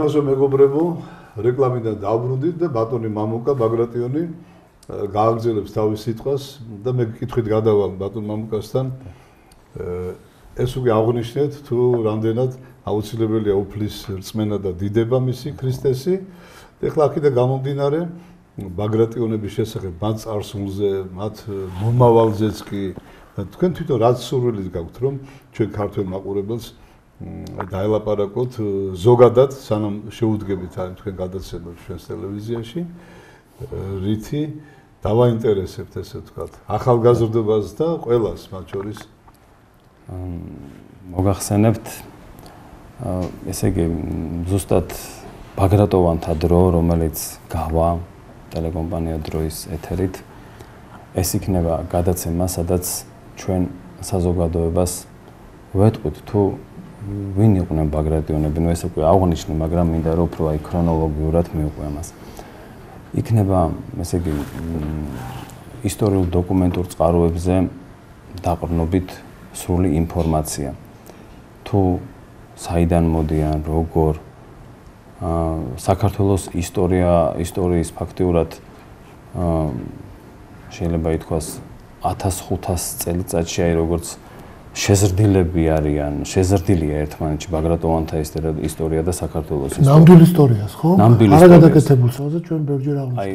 თანასო მეგობრებო, რეკლამიდან დავბრუნდით და ბატონი მამუკა ბაგრატიონი გააგრძელებს თავის სიტყვას და მე გკითხვით გადავალ ბატონ მამუკასთან. ეს უკვე აღნიშნეთ თუ რამდენად აუცილებელია უფლის რწმენა და დიდება მისი ქრისტესი. ეხლა აქედან გამომდინარე ბაგრატიონების შესახებ მათ წარსულზე, მათ მომავალზეც კი თქვენ თვითონ რაც სურვილით გაქვთ რომ ჩვენ ქართველ მაყურებელს დაელაპარაკოთ ზოგადად სანამ შეუდგებით აი თქვენ გადაცემებს ჩვენს ტელევიზიაში რითი დავაინტერესებთ ესე ვთქვათ ახალგაზრდობას და ყველას მათ შორის მოგახსენებთ ესე იგი ზუსტად ბაგრატოვანთა დრო რომელიც გავა ტელეკომპანია დროის ეთერით ეს იქნება გადაცემა სადაც ჩვენ საზოგადოებას ვეტყვით თუ ვინ იყვნენ ბაგრატიონები, ნუ ეს უკვე აღნიშნე, მაგრამ მინდა რომ უფრო აი ქრონოლოგიურად მივყვე ამას. იქნება, ესე იგი, ისტორიულ დოკუმენტურ წყაროებზე დაყრდნობით სრული ინფორმაცია. თუ საიდან მოდიან, როგორ საქართველოს ისტორიის ფაქტიურად შეიძლება ითქვას 1500 წელიწადში აი როგორც შეზრდილები არიან, შეზრდილია ერთმანეთში ბაგრატოვანთა ისტორია და საქართველოს ისტორია. ნამდვილ ისტორიას, ხო? არა გადაკეთებულ სწორად ჩვენ ბევრჯერ აღნიშნეთ. აი,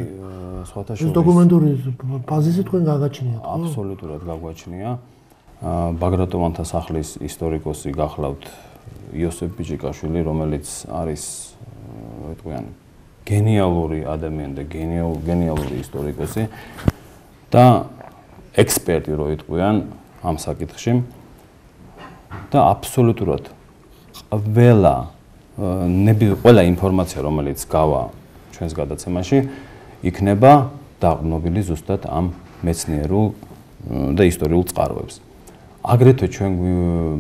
სხვათა შორის ეს დოკუმენტური ბაზისი თქვენ გაგაჩნიათ, ხო? აბსოლუტურად გაგვაჩნია. ბაგრატოვანთა სახლის ისტორიკოსი გახლავთ იოსებ ბიჭიკაშვილი, რომელიც არის, ვიტყვიან, გენიალური ადამიანი და გენიალური ისტორიკოსი და ექსპერტი, რო ვიტყვიან, ამ საკითხში. და აბსოლუტურად ყველა ინფორმაცია რომელიც გავა ჩვენს გადაცემაში იქნება დაყრდნობილი ზუსტად ამ მეცნიერულ და ისტორიულ წყაროებს. აგრეთვე ჩვენ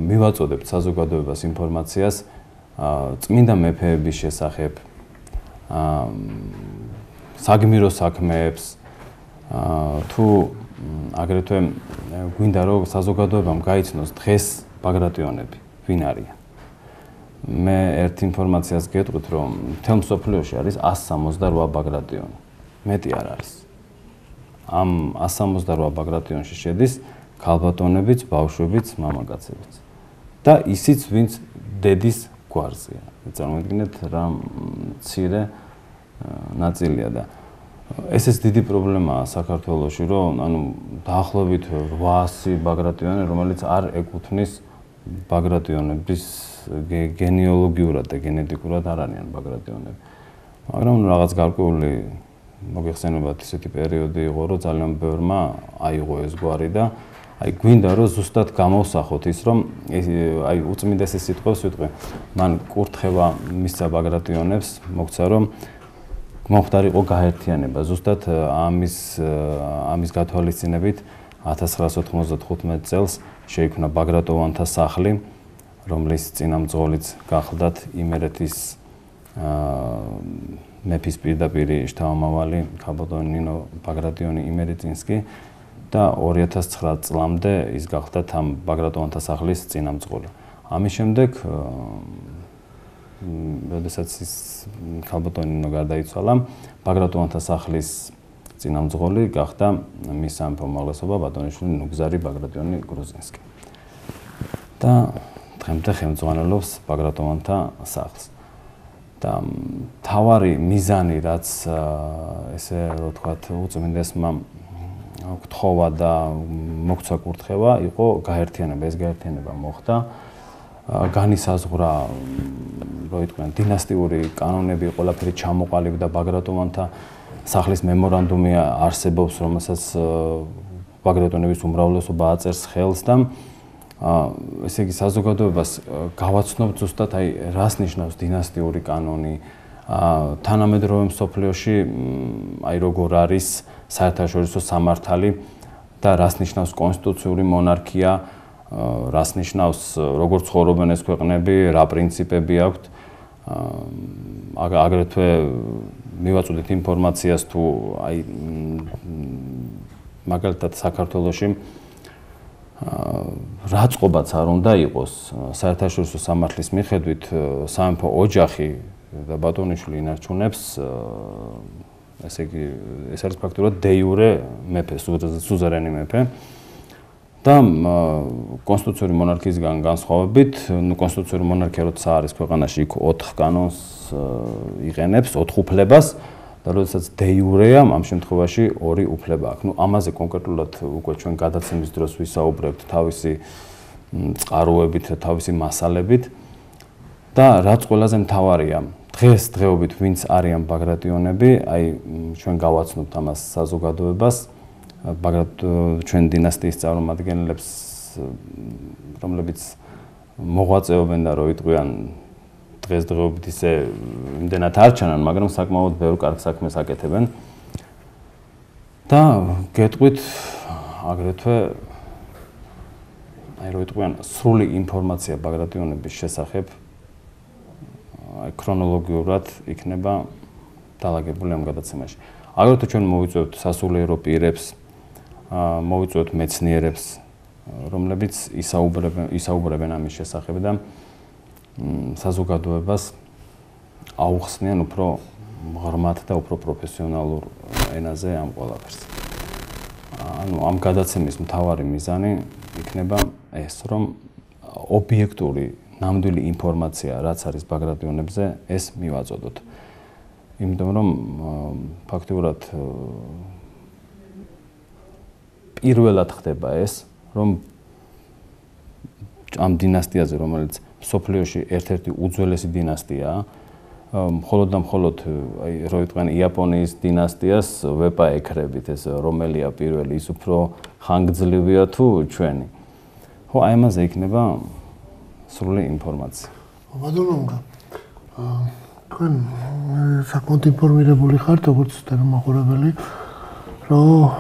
მივაწოდებთ საზოგადოებას ინფორმაციას წმინდა მეფეების შესახებ, საგმირო საქმეებს, თუ აგრეთვე გვინდა რომ საზოგადოებამ გაიცნოს დღეს ბაგრატიონები ვინ არიან. მე ერთ ინფორმაციას გეტყვით რომ მთელ მსოფლიოში არის 168 ბაგრატიონი. მეტი არ არის. ამ 168 ბაგრატიონში შედის ქალბატონებიც, ბავშვებიც, მამაკაცებიც. და ისიც ვინც დედის გვარზეა. წარმოიდგინეთ რა მცირე ნაწილია და ესეც დიდი პრობლემაა საქართველოში, რომ ანუ დაახლოებით 800 ბაგრატიონი, რომელიც არ ეკუთვნის ბაგრატიონების გენეალოგიურად და გენეტიკურად არ არიან ბაგრატიონები. მაგრამ რაღაც გარკვეული მოგეხსენებათ ისეთი პერიოდი იყო, რომ ძალიან ბევრმა აიღო ეს გვარი და აი გვინდა რომ ზუსტად გამოვსახოთ ის, რომ აი უწმინდესი სიტყვებს ვიტყვი. მან კურთხევა მისცა ბაგრატიონებს, მოგცა რომ მომხდარიყო გაერთიანება. ზუსტად ამის გათვალისწინებით 1995 წელს შეიქმნა ბაგრატოვანთა სახლი, რომლის წინამძღოლიც გახლდათ იმერეთის მეფის პირდაპირი შთამომავალი ქალბატონი ნინო ბაგრატიონი იმერეტინსკი და 2009 წლამდე ის გახლდათ ამ ბაგრატოვანთა სახლის წინამძღოლი. ამის შემდეგ როდესაც ის ქალბატონი ნინო გარდაიცვალა, ბაგრატოვანთა სახლის წინამძღოლი გახდა მის სამეფო-უმაღლესობა ბატონიშვილი ნუგზარი ბაგრატიონი გრუზინსკი. და დღემდე ხელმძღვანელობს ბაგრატოვანთა სახლს. და თავარი მიზანი, რაც ესე რო ვთქვათ, უწმინდესმა გთხოვა და მოგცა კურთხევა, იყო გაერთიანება. ეს გაერთიანება მოხდა. განისაზღვრა, რო ვიტყვიან, დინასტიური კანონები, ყველაფერი ჩამოყალიბდა ბაგრატოვანთა სახლის მემორანდუმი არსებობს, რომელსაც ბაგრატონების უმრავლესობა აწერს ხელს და ესე იგი საზოგადოებას გავაცნობთ ზუსტად აი რას ნიშნავს დინასტიური კანონი, თანამედროვე მსოფლიოში აი როგორ არის საერთაშორისო სამართალი და რას ნიშნავს კონსტიტუციური მონარქია, რას ნიშნავს როგორ ცხოვრობენ ეს ქვეყნები, რა პრინციპები აქვთ. აგრეთვე მივაწოდეთ ინფორმაციას თუ აი მაგალითად საქართველოში რა წყობაც არ უნდა იყოს საერთაშორისო სამართლის მიხედვით სამეფო ოჯახი და ბატონიშვილი ინარჩუნებს ესე იგი ეს არის ფაქტურად de jure მეფე, სუზერენი მეფე. და კონსტიტუციური მონარქიისგან განსხვავებით, კონსტიტუციური მონარქია როცა არის ქვეყანაში, იქ 4 კანონს იყენებს, 4 უფლებას და როდესაც de jure-ა, ამ შემთხვევაში 2 უფლება აქვს. ამაზე კონკრეტულად უკვე ჩვენ გადაცემის დროს ვისაუბრებთ თავისი წყაროებით, თავისი მასალებით და რაც ყველაზე მთავარია, დღესდღეობით ვინც არიან ბაგრატიონები, აი ჩვენ გავაცნობთ ამას საზოგადოებას, ბაგრატ ჩვენ დინასტიის წარმომადგენლებს, რომლებიც მოღვაწეობენ და რო იტყვიან დღესდღეობით ისე იმდენად არ ჩანან, მაგრამ საკმაოდ ბევრ კარგ საქმეს აკეთებენ. და გეტყვით აგრეთვე აი რო იტყვიან სრული ინფორმაცია ბაგრატიონების შესახებ აი ქრონოლოგიურად იქნება დალაგებული ამ გადაცემაში. აგრეთვე ჩვენ მოვიწვევთ სასულიერო პირებს, მოვიწვევთ მეცნიერებს, რომლებიც ისაუბრებენ ამის შესახებ და საზოგადოებას აუხსნიან უფრო ღრმად და უფრო პროფესიონალურ ენაზე ამ ყველაფერს. ანუ ამ გადაცემის მთავარი მიზანი იქნება ეს, რომ ობიექტური ნამდვილი ინფორმაცია, რაც არის ბაგრატიონებზე, ეს მივაწოდოთ. იმიტომ რომ ფაქტიურად პირველად ხდება ეს, რომ ამ დინასტიაზე, რომელიც მსოფლიოში ერთ-ერთი უძველესი დინასტიაა, მხოლოდ და მხოლოდ აი რო ვიტყვიან იაპონიის დინასტიას ვეპა ეკრებით, ეს რომელია პირველი, ის უფრო ხანგრძლივია თუ ჩვენი. ხო, აი ამაზე იქნება სრული ინფორმაცია. ბატონო, თქვენ საკმაოდ ინფორმირებული ხართ, როგორც ტელემოყურებელი, რომ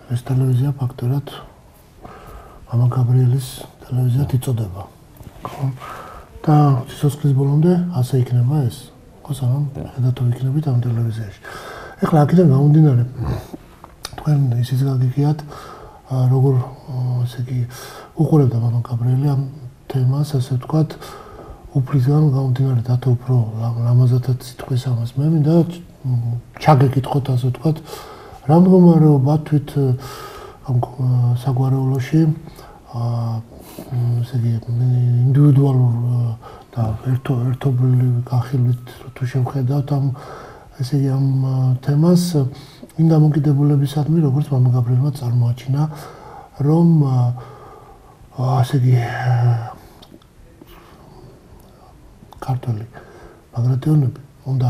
ეს ტელევიზია ფაქტურად მამა გაბრიელის ტელევიზიად იწოდება. ხო? და სიცოცხლის ბოლომდე ასე იქნება ეს. ხო, სანამ ხედავთ იქნებით ამ ტელევიზიაში. ეხლა აქედან გამომდინარე, თქვენ ისიც გაგიგიათ, როგორ ესე იგი უყურებდა მამა გაბრიელი ამ თემას, ასე ვთქვათ, უფლისგან გამომდინარე დათო უფრო ლამაზადაც სიტყვის ამას მე მინდა ჩაგეკითხოთ, ასე ვთქვათ, რა მდგომარეობა თვით ამ საგვარეულოში ესე იგი ინდივიდუალურ და ერთობლივ გახილვით თუ შევხედავთ ამ ესე იგი ამ თემას იმ დამოკიდებულებისადმი, როგორც მამა გაბრიელმა წარმოაჩინა, რომ ასე იგი ქართველი ბაგრატიონები უნდა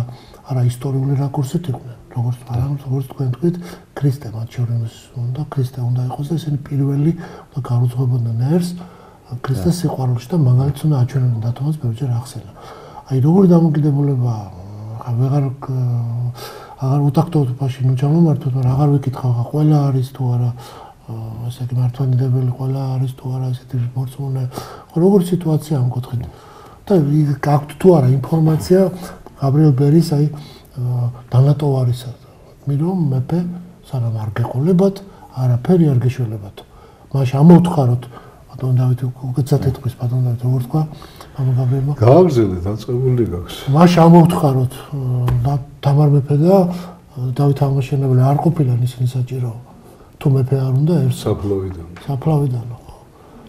არა ისტორიული რაკურსით იყვნენ, როგორც თქვენ თქვით, ქრისტე მათ შორის უნდა ქრისტე უნდა იყოს და ესენი პირველი და გაუძღვებოდნენ ერს ქრისტეს სიყვარულში და მაგალითს უნდა აჩვენებდნენ დათომას ბევრჯერ ახსენა. აი როგორი დამოკიდებულება აღარ უტაქტობობაში ნუ ჩამომართოთ, მაგრამ აღარ ვიკითხავ ხა ყველა არის თუ არა ასე იგი მართლმადიდებელი ყველა არის თუ არა ესეთი მორწმუნე, როგორი სიტუაცია ამ კუთხით და გაქვთ თუ არა ინფორმაცია გაბრიელ ბერის აი დანატოვარისა, რომ მეფე სანამ არ გეყოლებათ, არაფერი არ გეშველებათ. მაშინ ამოვთხაროთ ბატონ დავით უკეთესად ეთქვის ბატონ დავით როგორ თქვა მამა გაბრიელმა გააგზავნეთ დაწყებული გაქვს. მაშინ ამოვთხაროთ თამარ მეფე და დავით აღმაშენებელი არ ყოფილან ისინი საჭირო. თუ მეფე არ უნდა ერთ საფლავიდან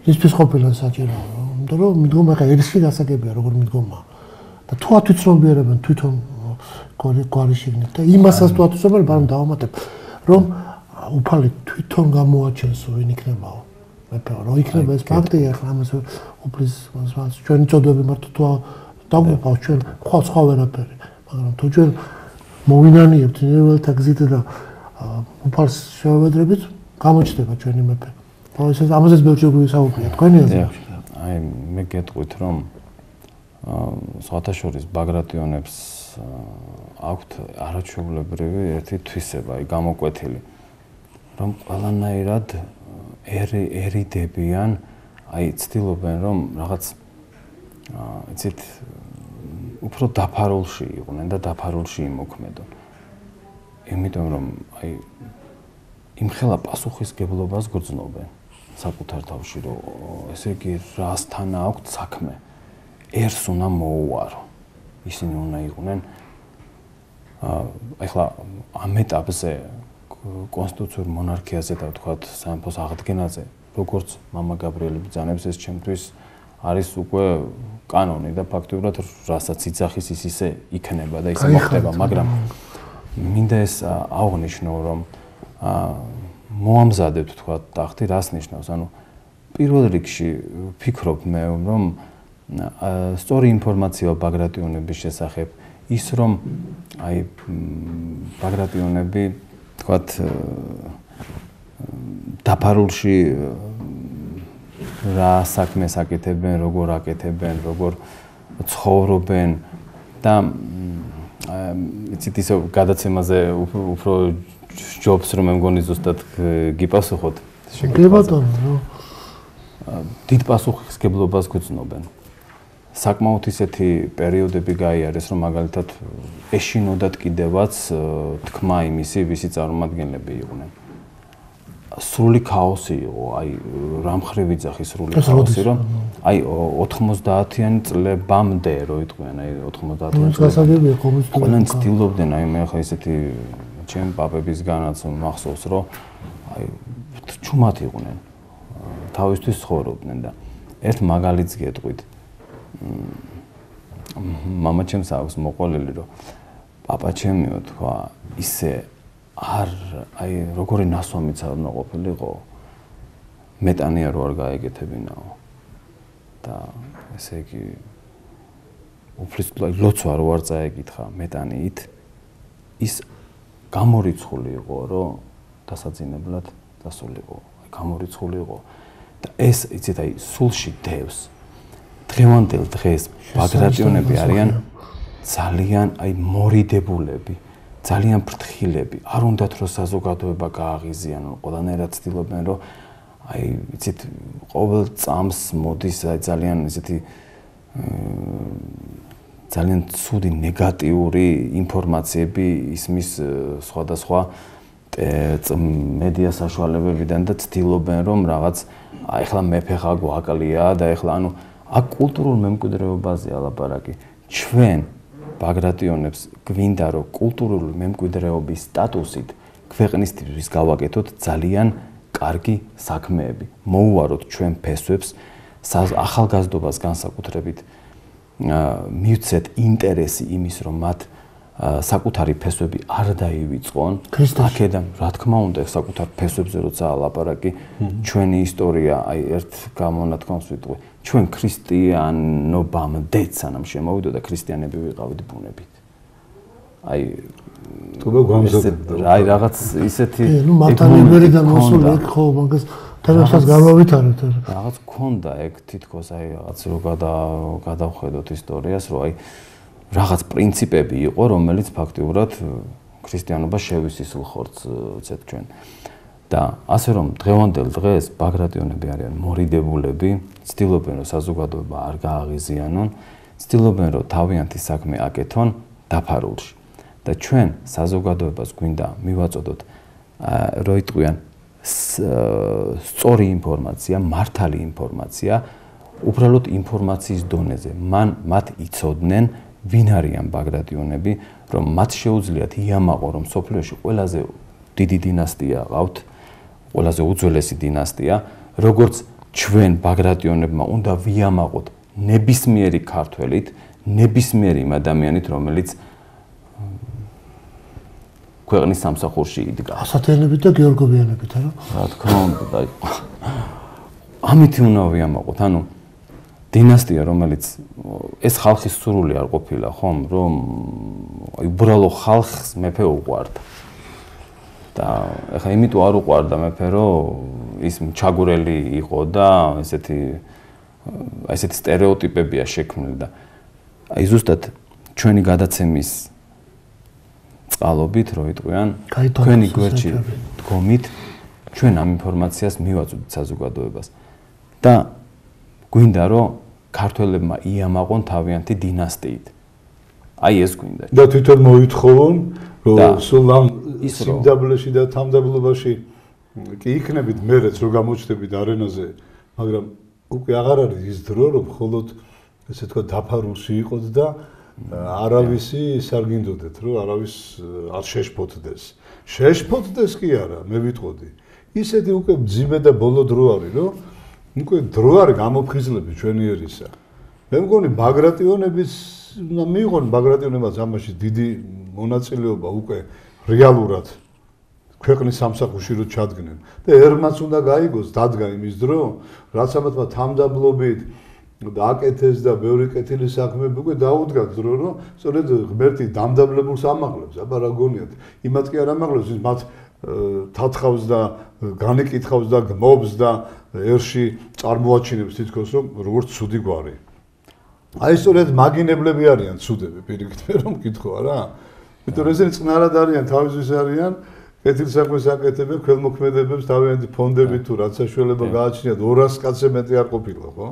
ისთვის ყოფილან საჭირო. იმიტომ რომ მიდგომა ხა ერისში გასაგებია როგორ მიდგომა და თუ ათვიცნობიერებენ თვითონ გვარიშიგნით და იმასაც თუ ათვიცნობენ, მაგრამ დავამატებ რომ უფალი თვითონ გამოაჩენს ვინ იქნებაო მეფე რომ იქნება ეს ფაქტია ხა ამას უფლის ჩვენი წოდები მარტო თუ დაგვიყავს ჩვენ სხვა ვერაფერი, მაგრამ თუ ჩვენ მოვინანიებთ ნეველთა გზით და უფალს შევედრებით, გამოჩნდება ჩვენი მეფე. ეს ამაზეც ბევრჯერ გვისაუბრია თქვენი აზრით. აი მე გეტყვით რომ სხვათა შორის ბაგრატიონებს აქვთ არაჩვეულებრივი ერთი თვისება, აი გამოკვეთილი, რომ ყველანაირად ერიდებიან, აი ცდილობენ რომ რაღაც იცით უფრო დაფარულში იყვნენ და დაფარულში იმოქმედონ. იმიტომ რომ აი იმხელა პასუხისგებლობას გრძნობენ საკუთარ თავში, რომ ესე იგი რასთან აქვთ საქმე. ერს უნდა მოუვარო. ისინი უნდა იყვნენ ეხლა ამ ეტაპზე კონსტიტუციურ მონარქიაზე და ვთქვათ სამეფოს აღდგენაზე როგორც მამა გაბრიელი ბრძანებს ეს ჩემთვის არის უკვე კანონი და ფაქტობრივად რასაც იძახის ის ისე იქნება და ისე მოხდება მაგრამ მინდა ეს აღვნიშნო რომ მოამზადებთ ვთქვათ ტახტი რას ნიშნავს ანუ პირველ რიგში ვფიქრობ მე რომ სწორი ინფორმაცია ბაგრატიონების შესახებ ის რომ აი ბაგრატიონები ვთქვათ დაფარულში რა საქმეს აკეთებენ, როგორ აკეთებენ, როგორ ცხოვრობენ და იცით ისე გადაცემაზე უფრო ჯობს რომ მე მგონი ზუსტად გიპასუხოთ შეკითხვაზე. დიდ პასუხისგებლობას გვწნობენ. საკმაოდ ისეთი პერიოდები გაიარეს რომ მაგალითად ეშინოდათ კიდევაც თქმა იმისი ვისი წარმომადგენლები იყვნენ. სრული ქაოსი იყო, აი რა მხრივ ვიძახი სრული ქაოსი რომ აი 90-იანი წლებამდე რო იყვნენ, აი 90-იანი წლებამდე ყველანი ცდილობდნენ, აი მე ხა ისეთი ჩემ პაპებისგანაც მახსოვს რომ აი ჩუმად იყვნენ. თავისთვის ცხოვრობდნენ და ერთ მაგალითს გეტყვით. მამა ჩემს აქვს მოყოლილი რომ პაპა ჩემიო თქვა ისე არ აი როგორი ნასვამიც არ უნდა ყოფილიყო მეტანია რო არ გაეგეთებინაო და ესე იგი უფლისწული ლოცვა რო არ წაეკითხა მეტანიით ის გამორიცხული იყო რომ დასაძინებლად დასულიყო გამორიცხული იყო და ეს იცით აი სულში დევს დღევანდელ დღეს ბაგრატიონები არიან ძალიან აი მორიდებულები ძალიან ფრთხილები არ უნდათ რომ საზოგადოება გააღიზიანონ ყველანაირად ცდილობენ რომ აი იცით ყოველ წამს მოდის აი ძალიან ისეთი ძალიან ცუდი ნეგატიური ინფორმაციები ისმის სხვადასხვა მედია საშუალებებიდან და ცდილობენ რომ რაღაც აი ახლა მეფე ხა გვაკლია და ახლა ანუ აქ კულტურულ მემკვიდრეობაზეა ლაპარაკი ჩვენ ბაგრატიონებს გვინდა რომ კულტურული მემკვიდრეობის სტატუსით ქვეყნისთვის გავაკეთოთ ძალიან კარგი საქმეები მოუვაროთ ჩვენ ფესვებს ახალგაზრდობას განსაკუთრებით მივცეთ ინტერესი იმის რომ მათ საკუთარი ფესვები არ დაივიწყონ აქედან რა თქმა უნდა საკუთარ ფესვებზე როცა ლაპარაკი ჩვენი ისტორია აი ერთ გამონათქვამს ვიტყვი ჩვენ ქრისტიანობამდე სანამ შემოვიდოდა ქრისტიანები ვიყავით ბუნებით აი თუმცა გამზადდა აი რაღაც ისეთი ნუ მათანებერიდან მოსული იქ ხო მაგას თერასაც გამოვითარეთ რაღაც გქონდა ეგ თითქოს აი რაღაც რო გადავხედოთ ისტორიას რომ აი რაღაც პრინციპები იყო რომელიც ფაქტიურად ქრისტიანობას შევისისულ ხორცს ვცეთ ჩვენ და ასე რომ დღევანდელ დღეს ბაგრატიონები არიან მორიდებულები, ცდილობენ რომ საზოგადოება არ გააღიზიანონ, ცდილობენ რომ თავიანთი საქმე აკეთონ დაფარულში. და ჩვენ საზოგადოებას გვინდა მივაწოდოთ რო იტყვიან სწორი ინფორმაცია, მართალი ინფორმაცია, უბრალოდ ინფორმაციის დონეზე. მათ იცოდნენ ვინ არიან ბაგრატიონები, რომ მათ შეუძლიათ იამაყონ რომ სოფლიოში ყველაზე დიდი დინასტია ყავთ, ყველაზე უძველესი დინასტია, როგორც ჩვენ ბაგრატიონებმა უნდა ვიამაყოთ ნებისმიერი ქართველით, ნებისმიერი იმ ადამიანით, რომელიც ქვეყნის სამსახურში იდგა. ასათიანებით და გეორგობიანებით, არა? რა თქმა უნდა, ამითი უნდა ვიამაყოთ, ანუ დინასტია, რომელიც ეს ხალხის სურვილი არ ყოფილა, ხომ, რომ აი უბრალო ხალხს მეფე უყვარდა. და ეხლა იმიტომ არ უყვარდა მეფე, რომ ის ჩაგურელი იყო და ესეთი სტერეოტიპებია შექმნილი და აი ზუსტად ჩვენი გადაცემის წყალობით, რო იტყვიან, თქვენი გვერდში დგომით, ჩვენ ამ ინფორმაციას მივაწვდით საზოგადოებას. და გვინდა რომ ქართველებმა იამაყონ თავიანთი დინასტიით. აი ეს გვინდა. და თვითონ მოითხოვონ, რომ სულ ამ სიმდაბლეში და თამდაბლობაში კი იქნებით მერეც რომ გამოჩნდებით არენაზე, მაგრამ უკვე აღარ არის ის დრო, რომ მხოლოდ ესე თქვა დაფარულში იყოთ და არავისი ის არ გინდოდეთ, რომ არავის არ შეშფოთდეს. შეშფოთდეს კი არა, მე ვიტყოდი. ისეთი უკვე ძიმე და ბოლო დრო არის, რომ უკვე დრო არის გამოფხიზლები ჩვენი ერისა. მე მგონი ბაგრატიონების უნდა მიიღონ ბაგრატიონებმა ამაში დიდი მონაწილეობა უკვე რეალურად ქვეყნის სამსახურში რო ჩადგნენ და ერმაც უნდა გაიგოს დადგა იმის დრო, რაც ამათმა თამდაბლობით დააკეთეს და ბევრი კეთილი საქმეები უკვე დაუდგათ დრო, რომ სწორედ ღმერთი დამდაბლებულს ამაღლებს, აბა რა გონიათ, იმათ კი არ ამაღლებს, ის მათ თათხავს და განიკითხავს და გმობს და ერში წარმოაჩინებს თითქოს რომ როგორც ცუდი გვარი. აი სწორედ მაგინებლები არიან ცუდები, პირიქით მე რომ მკითხო რა. იმიტომ რომ ესენი წყნარად არიან, თავისთვის არიან, კეთილ საქმეს აკეთებენ, ქველმოქმედებებს თავიანთი ფონდები თუ რაც საშუალება გააჩნიათ 200 კაცზე მეტი არ ყოფილა, ხო?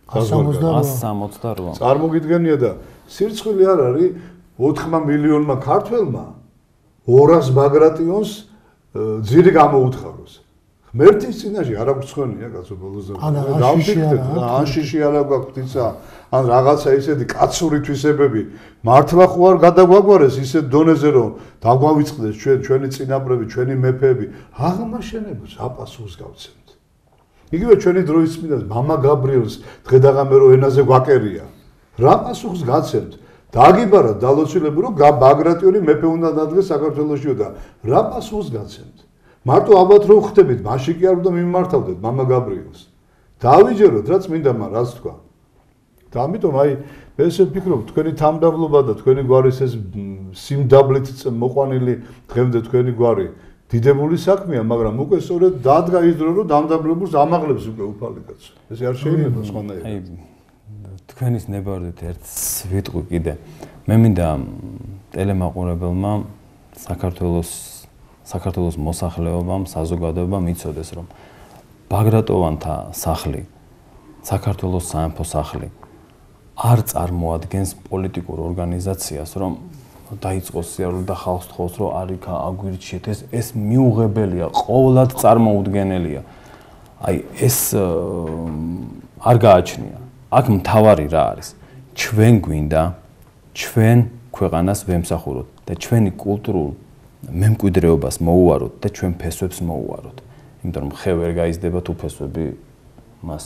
168. წარმოგიდგენია და სირცხვილი არ არის 4 მილიონმა ქართველმა 200 ბაგრატიონს ძირი გამოუთხაროს. ღმერთის წინაშე არ აქვს ცხენია კაცო ბოლოს დავფიქრეთ რა ანშიში არ აქვს ისა ან რაღაცა ისეთი კაცური თვისებები მართლა ხო არ გადაგვაგვარეს ისეთ დონეზე რომ დაგვავიწყდეს ჩვენი წინაპრები ჩვენი მეფეები აღმაშენებს აპასუხს გავცემთ იგივე ჩვენი დროის წმინდა მამა გაბრიელს დღედაღამერო ენაზე გვაკერია რა პასუხს გაცემთ დაგიბარა დალოცილები რომ ბაგრატიონი მეფე უნდა დადგეს საქართველოსშიო და რა პასუხს გაცემთ მარტო ალბათ რო ხდებით, მაშინ კი არ უნდა მიმართავდეთ მამა გაბრიელს. დავიჯეროთ რა წმინდა მან რაც თქვა. და ამიტომ აი ესე ვფიქრობ, თქვენი თამდაბლობა და თქვენი გვარის ეს სიმდაბლით მოყვანილი დღემდე თქვენი გვარი დიდებული საქმეა, მაგრამ უკვე სწორედ დადგა ის დრო, რომ დამდაბლებულს ამაღლებს უკვე უფალი კაცო. ესე არ შეიძლება სხვანაირად. აი თქვენის ნებართვით ერთს ვიტყვი კიდე. მე მინდა ტელემაყურებელმა საქართველოს მოსახლეობამ, საზოგადოებამ იცოდეს, რომ ბაგრატოვანთა სახლი, საქართველოს სამეფო სახლი არ წარმოადგენს პოლიტიკურ ორგანიზაციას, რომ დაიწყოს სიარული და ხალხს თხოვს, რომ არიქა აგვირჩიეთ, ეს მიუღებელია, ყოვლად წარმოუდგენელია. აი ეს არ გააჩნია. აქ მთავარი რა არის? ჩვენ გვინდა ჩვენ ქვეყანას ვემსახუროთ და ჩვენი კულტურულ მემკვიდრეობას მოუაროთ და ჩვენ ფესვებს მოუაროთ. იმიტომ რომ ხე ვერ გაიზრდება თუ ფესვები მას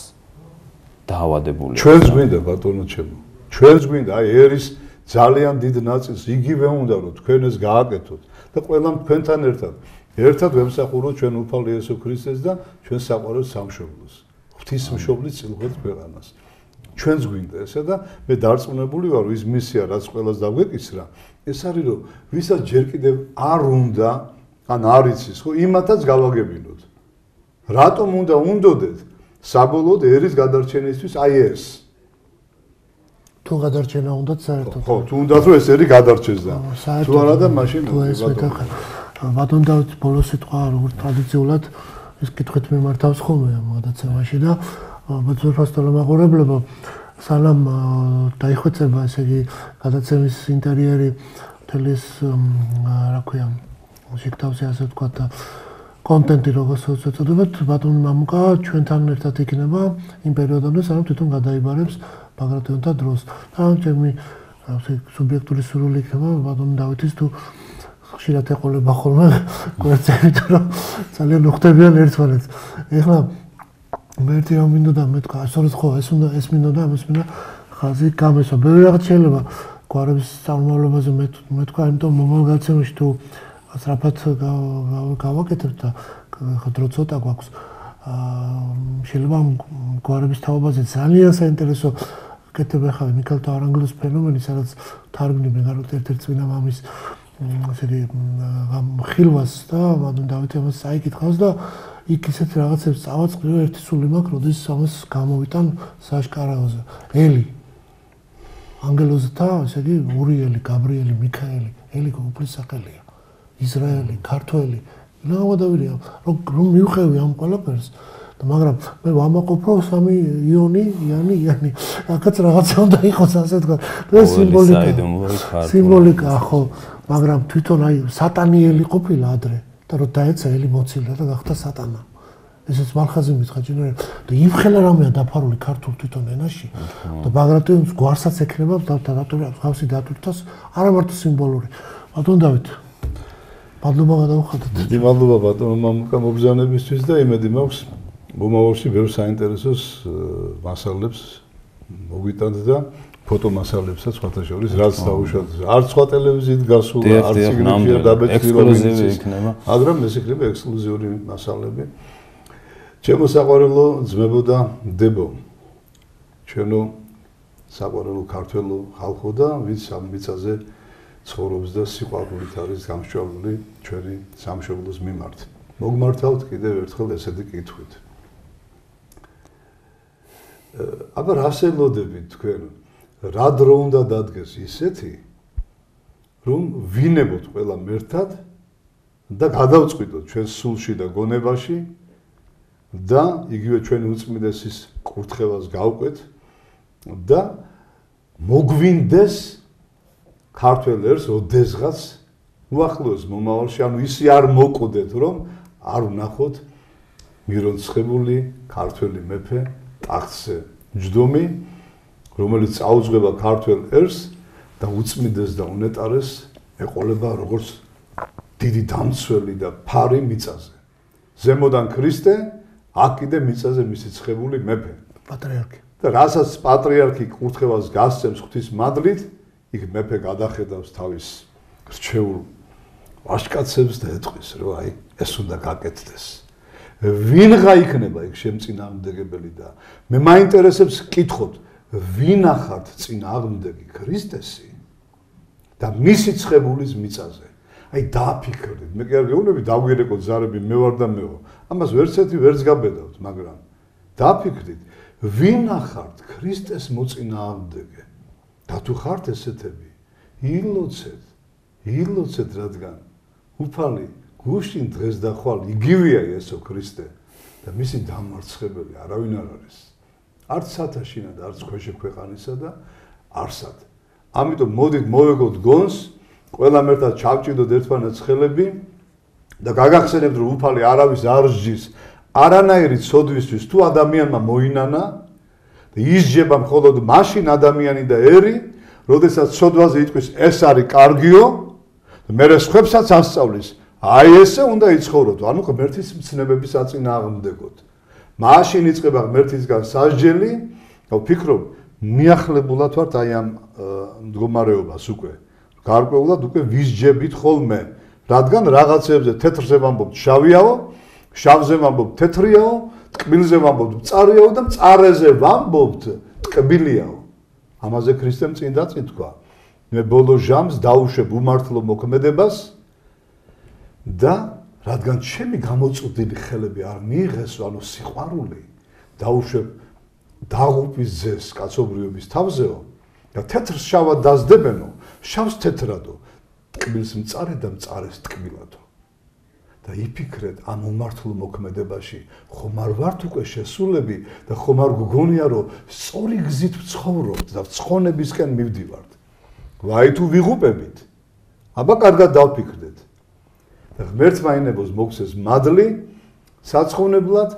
დაავადებულია. ჩვენს გვინდა ბატონო ჩემო. ჩვენს გვინდა აი ერის ძალიან დიდ ნაწილს იგივე უნდა რომ თქვენ ეს გააკეთოთ და ყველამ თქვენთან ერთად ვემსახუროთ ჩვენ უფალ იესო ქრისტეს და ჩვენ საყვარელ სამშობლოს. ღვთისმშობლის წილღეთ ქვეყანას. ჩვენს გვინდა ესა და მე დარწმუნებული ვარ ის მისია რაც ყველას დაგვეკისრა ეს არის რომ ვისაც ჯერ კიდევ არ უნდა ან არ იცის ხო იმათაც გავაგებინოთ რატომ უნდა უნდოდეთ საბოლოოდ ერის გადარჩენისთვის აი ეს თუ გადარჩენა უნდათ საერთოდ ხო თუ უნდათ რომ ეს ერი გადარჩეს და თუ არა და მაშინ ბატონ დავით ბოლოს სიტყვა როგორც ტრადიციულად ეს კითხვით მიმართავს ხოლმე ამ გადაცემაში და ბრძოლას თელემაყურებლებო სალამ დაიხვეწება ესე იგი გადაცემის ინტერიერი თელის რა ქვია მუსიკთავზე ასე ვთქვათ კონტენტი როგორც უწოდებთ ბატონ მამუკა ჩვენთან ერთად იქნება იმ პერიოდამდე სანამ თვითონ გადაიბარებს ბაგრატიონთა დროს და ჩემი სუბიექტური სურვილი იქნება ბატონ დავითის თუ ხშირად ეყოლება ხოლმე გვერდებით რომ ძალიან უხდებიან ერთმანეთს ეხლა მე ერთი რამ მინდოდა მეთქვა, სწორედ ხო, ეს მინდოდა, ამას მინდა ხაზი გამესვა. ბევრი რაღაც შეიძლება გვარების წარმომავლობაზე მეთქვა, იმიტომ მომავალ გადაცემაში თუ სწრაფად გავაკეთებთ და დრო ცოტა გვაქვს. შეიძლება გვარების თაობაზე ძალიან საინტერესო კეთება ხარ მიქაელ ტარანგლის ფენომენი, სადაც თარგმნები ერთ-ერთ წინა მამის ესე იგი ხილვას და ბატონ დავითი ამას წაიკითხავს და იქ ისეთ რაღაცებს წავაწყლიო ერთი სული მაქვს, როდესაც ამას გამოვიტან საშკარაოზე. ელი. ანგელოზთა, ესე იგი ურიელი, გაბრიელი, მიქაელი, ელი უფლის სახელია. ისრაელი, ქართველი. ნავადავირია, რომ მივხევი ამ ყველაფერს. მაგრამ მე ვამაყობ რომ სამი იანი. აქაც რაღაცა უნდა იყოს ასე თქვა. ეს სიმბოლიკა ხო, მაგრამ თვითონ აი სატანიელი ყოფილა ადრე. და რომ დაეცა ელი მოცილდა და გახდა სატანა. ესეც მალხაზი მითხრა ჯერ და იმხელა რამეა დაფარული ქართულ თვითონ ენაში და ბაგრატიონის გვარსაც ექნება და რატომ ხავსი დატვირთას არა მარტო სიმბოლური. ბატონ დავით მადლობა გადავხადოთ. მადლობა ბატონო მამუკა მობრძანებისთვის და იმედი მაქვს მომავალში ბევრ საინტერესოს მასალებს მოგვიტანთ და ფოტომასალებსაც სხვათა შორის რაც დაუშვათ არც სხვა ტელევიზიით გასულა არც ციგნებში დაბეჭდილებული იქნება მაგრამ ეს იქნება ექსკლუზიური მასალები. ჩემო საყვარელო ძმებო და დებო ჩვენო საყვარელო ქართველო ხალხო და ვინც ამ მიწაზე ცხოვრობს და სიყვარულით არის გამსჭვალული ჩვენი სამშობლოს მიმართ. მოგმართავთ კიდევ ერთხელ ესეთი კითხვით. აბა რას ელოდებით თქვენ? რა დრო უნდა დადგეს ისეთი, რომ ვინებოთ ყველა მერთად და გადავწყვიტოთ ჩვენ სულში და გონებაში და იგივე ჩვენ უწმიდესის კურთხევას გავყვეთ და მოგვინდეს ქართველ ერს ოდესღაც უახლოეს მომავალში, ანუ ისი არ მოკვდეთ, რომ არ ვნახოთ მირონცხებული ქართველი მეფე ტახტზე ჯდომი, რომელიც წაუძღვება ქართველ ერს და უწმიდეს და უნეტარეს ეყოლება როგორც დიდი დამცველი და ფარი მიწაზე. ზემოდან ქრისტე, აქ კიდე მიწაზე მისი ცხებული მეფე, პატრიარქი. და რასაც პატრიარქი კურთხევას გასცემს ღვთის მადლით, იქ მეფე გადახედავს თავის რჩეულ ვაჟკაცებს და ეტყვის, რომ აი ეს უნდა გაკეთდეს. ვინღა იქნება იქ შემწინააღმდეგებელი და მე მაინტერესებს კითხოთ, ვინ ახართ წინააღმდეგი ქრისტესი და მისი ცხებულის მიწაზე. აი დააფიქრდით, მე კი არ გეუბნები დაგვირეკოთ ზარები მე ვარ და მეო. ამას ვერც ერთი ვერც გაბედავთ, მაგრამ დააფიქრდით, ვინ ახართ ქრისტეს მოწინააღმდეგე? და თუ ხართ ესეთები, ილოცეთ, რადგან უფალი გუშინ დღეს და ხვალ იგივეა იესო ქრისტე და მისი დამარცხებელი არავინ არ არის. არც სათაშინა და არც ქვეშე ქვეყანისა და არსად. ამიტომ მოდით მოვეგოთ გონს, ყველა მერთად ჩავჭიდოთ ერთმანეთს ხელები და გაგახსენებთ, რომ უფალი არავის არ სჯის არანაირი ცოდვისთვის თუ ადამიანმა მოინანა და ისჯება მხოლოდ მაშინ ადამიანი და ერი, როდესაც ცოდვაზე იტყვის ეს არის კარგიო და მერე სხვებსაც ასწავლის აი ესე უნდა იცხოვროთ, ანუ ღმერთის მცნებების აწინააღმდეგოთ. მაშინ იწყება ღმერთისგან სასჯელი და ვფიქრობ, მიახლებულად ვართ აი ამ მდგომარეობას უკვე. გარკვეულად უკვე ვისჯებით ხოლმე, რადგან რაღაცებზე თეთრზე ვამბობთ შავიაო, შავზე ვამბობთ თეთრიაო, ტკბილზე ვამბობთ მწარიაო და მწარეზე ვამბობთ ტკბილიაო. ამაზე ქრისტემ წინ დაწინ თქვა. მე ბოლო ჟამს დაუშვებ უმართლო მოქმედებას და რადგან ჩემი გამოწვდილი ხელები არ მიიღეს, ანუ სიყვარული, დაუშვებ დაღუპვის ძეს კაცობრიობის თავზეო და თეთრს შავად დაზდებენო, შავს თეთრადო, ტკბილს მწარე და მწარეს ტკბილადო. და იფიქრეთ ამ უმართლო მოქმედებაში, ხომ არ ვართ უკვე შესულები და ხომ არ გგონია, რომ სწორი გზით ვცხოვრობთ და ცხონებისკენ მივდივართ. ვაი თუ ვიღუპებით, აბა კარგად დავფიქრდეთ. და ღმერთმა ინებოს მოგცეს მადლი საცხოვნებლად,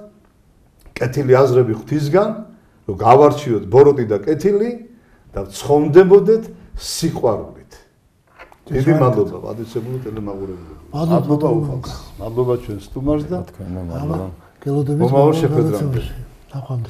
კეთილი აზრები ღვთისგან, რომ გავარჩიოთ ბოროტი და კეთილი და ვცხონდებოდეთ სიყვარულით. დიდი მადლობა პატრიცებულო ტელემაყურებლები. მადლობა უფალს. მადლობა ჩვენ სტუმარს და თქვენ მადლობა. გელოდებით მომავალ შეხვედრამდე. დახვამდე.